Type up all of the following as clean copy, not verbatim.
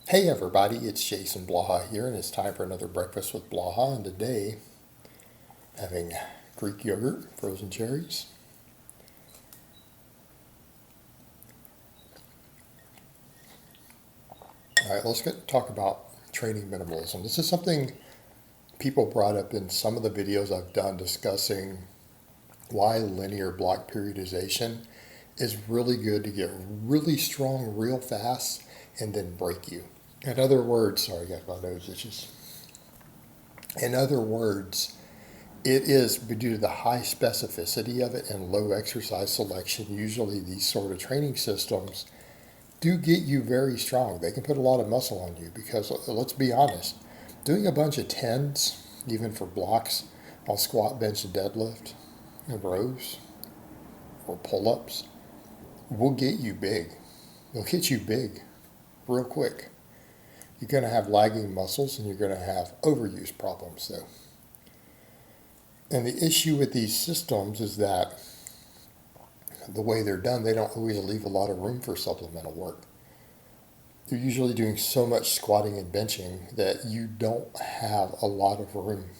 Hey everybody, it's Jason Blaha here, and it's time for another breakfast with Blaha. And today, having Greek yogurt, frozen cherries. All right, let's talk about training minimalism. This is something people brought up in some of the videos I've done discussing why linear block periodization is really good to get really strong real fast and then break you. In other words, sorry, I got my nose itches. In other words, it is due to the high specificity of it and low exercise selection. Usually these sort of training systems do get you very strong. They can put a lot of muscle on you because, let's be honest, doing a bunch of tens, even for blocks on squat, bench, and deadlift, and rows, or pull-ups, will get you big. They'll get you big real quick. You're going to have lagging muscles and you're going to have overuse problems though. And the issue with these systems is that the way they're done, they don't always leave a lot of room for supplemental work. You're usually doing so much squatting and benching that you don't have a lot of room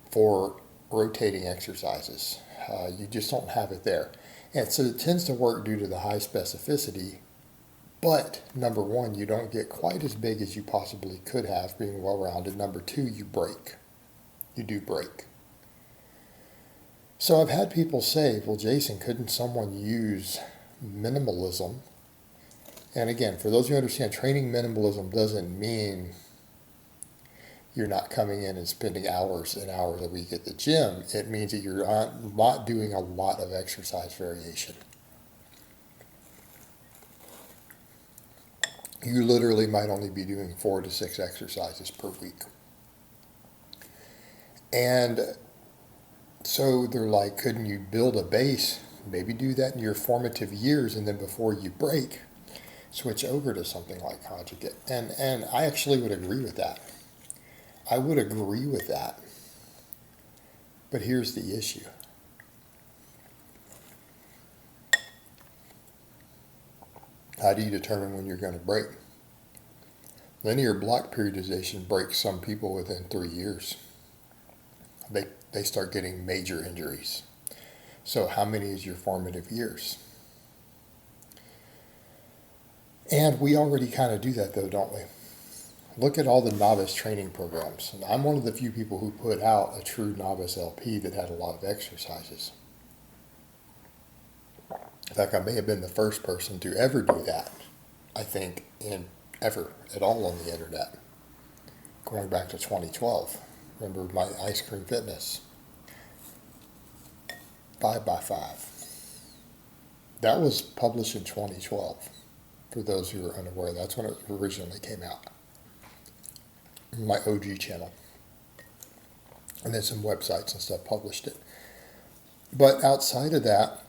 for rotating exercises. You just don't have it there. And so it tends to work due to the high specificity. But number one, you don't get quite as big as you possibly could have being well-rounded. Number two, you break. You do break. So I've had people say, well, Jason, couldn't someone use minimalism? And again, for those who understand, training minimalism doesn't mean you're not coming in and spending hours and hours a week at the gym. It means that you're not doing a lot of exercise variation. You literally might only be doing 4 to 6 exercises per week. And so they're like, couldn't you build a base? Maybe do that in your formative years, and then before you break, switch over to something like conjugate. And I actually would agree with that. I would agree with that. But here's the issue. How do you determine when you're going to break? Linear block periodization breaks some people within 3 years. They start getting major injuries. So how many is your formative years? And we already kind of do that though, don't we? Look at all the novice training programs. And I'm one of the few people who put out a true novice LP that had a lot of exercises. In fact, I may have been the first person to ever do that, I think, ever at all on the internet, going back to 2012. Remember my ice cream fitness, 5x5. That was published in 2012. For those who are unaware, that's when it originally came out. My OG channel. And then some websites and stuff published it. But outside of that,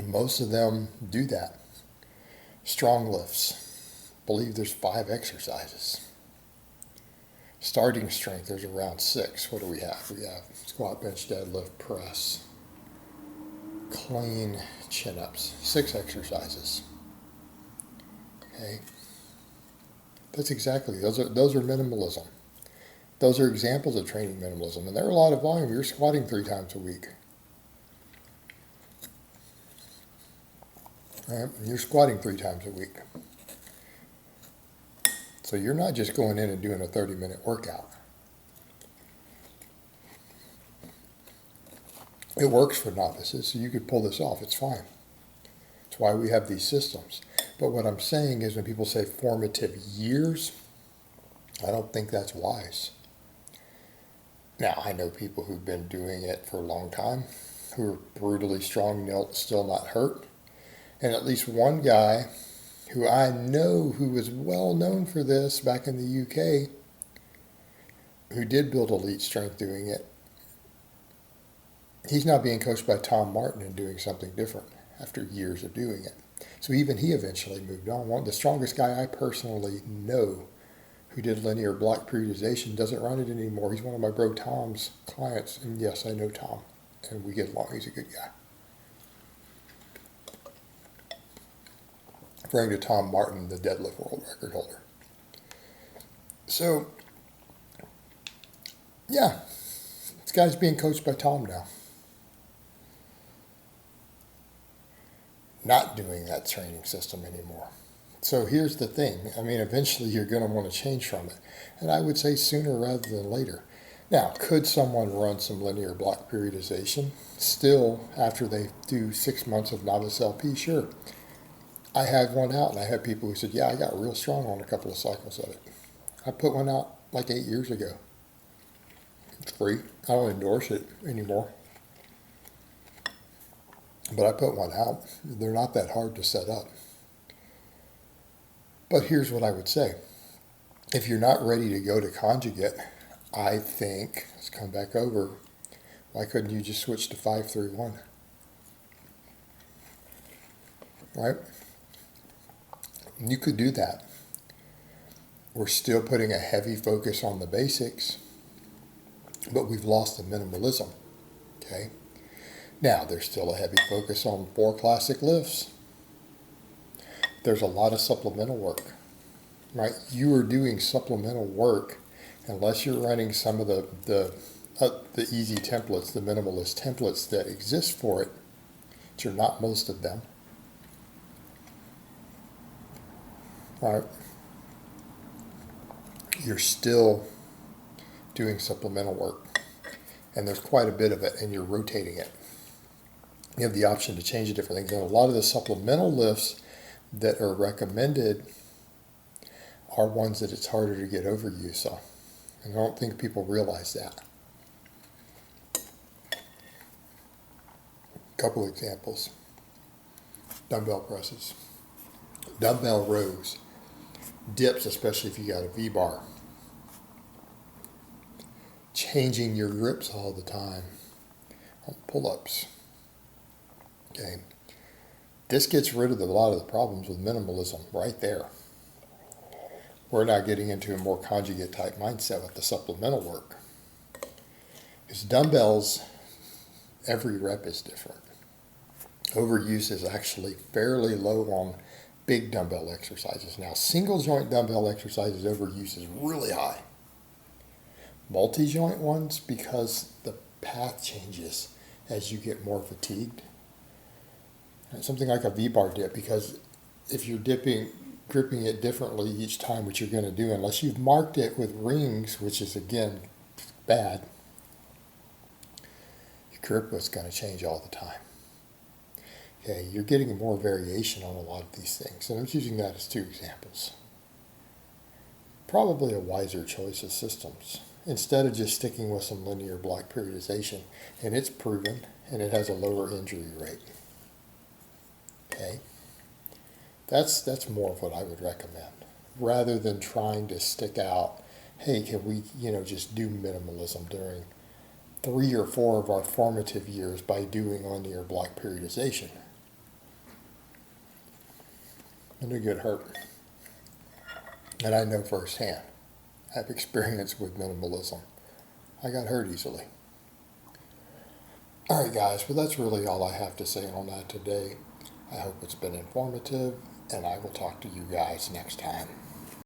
most of them do that. Strong lifts. I believe there's 5 exercises. Starting strength, there's around 6. What do we have? We have squat, bench, deadlift, press, clean, chin-ups. 6 exercises. Okay. That's exactly, those are minimalism. Those are examples of training minimalism. And they're a lot of volume. You're squatting 3 times a week. Right? You're squatting 3 times a week. So you're not just going in and doing a 30-minute workout. It works for novices, so you could pull this off. It's fine. That's why we have these systems. But what I'm saying is when people say formative years, I don't think that's wise. Now, I know people who've been doing it for a long time, who are brutally strong, still not hurt. And at least one guy who I know who was well known for this back in the UK, who did build elite strength doing it, he's now being coached by Tom Martin and doing something different after years of doing it. So even he eventually moved on. One of the strongest guy I personally know who did linear block periodization doesn't run it anymore. He's one of my bro Tom's clients. And yes, I know Tom. And we get along. He's a good guy. referring to Tom Martin, the deadlift world record holder. So, yeah, this guy's being coached by Tom now. Not doing that training system anymore. So here's the thing. I mean, eventually you're going to want to change from it. And I would say sooner rather than later. Now, could someone run some linear block periodization still after they do 6 months of novice LP? Sure. I had one out, and I had people who said, yeah, I got real strong on a couple of cycles of it. I put one out like 8 years ago. It's free. I don't endorse it anymore. But I put one out. They're not that hard to set up. But here's what I would say. If you're not ready to go to conjugate, I think, let's come back over, why couldn't you just switch to 5-3-1? Right? You could do that. We're still putting a heavy focus on the basics, but we've lost the minimalism. Okay? Now, there's still a heavy focus on 4 classic lifts. There's a lot of supplemental work, right? You are doing supplemental work unless you're running some of the easy templates, the minimalist templates that exist for it, which are not most of them, right? You're still doing supplemental work, and there's quite a bit of it, and you're rotating it. You have the option to change different things. And a lot of the supplemental lifts that are recommended are ones that it's harder to get overuse on. And I don't think people realize that. A couple examples. Dumbbell presses. Dumbbell rows. Dips, especially if you got a V-bar. Changing your grips all the time on pull-ups. Okay. This gets rid of a lot of the problems with minimalism right there. We're now getting into a more conjugate type mindset with the supplemental work. Because dumbbells, every rep is different. Overuse is actually fairly low on big dumbbell exercises. Now, single joint dumbbell exercises overuse is really high. Multi-joint ones, because the path changes as you get more fatigued. Something like a V-bar dip, because if you're gripping it differently each time, which you're going to do, unless you've marked it with rings, which is, again, bad, your grip was going to change all the time. Okay, you're getting more variation on a lot of these things. And I'm using that as 2 examples. Probably a wiser choice of systems, instead of just sticking with some linear block periodization. And it's proven, and it has a lower injury rate. Okay, that's more of what I would recommend, rather than trying to stick out, hey, can we, just do minimalism during 3 or 4 of our formative years by doing linear block periodization. And it get hurt. And I know firsthand. I have experience with minimalism. I got hurt easily. All right, guys, well, that's really all I have to say on that today. I hope it's been informative, and I will talk to you guys next time.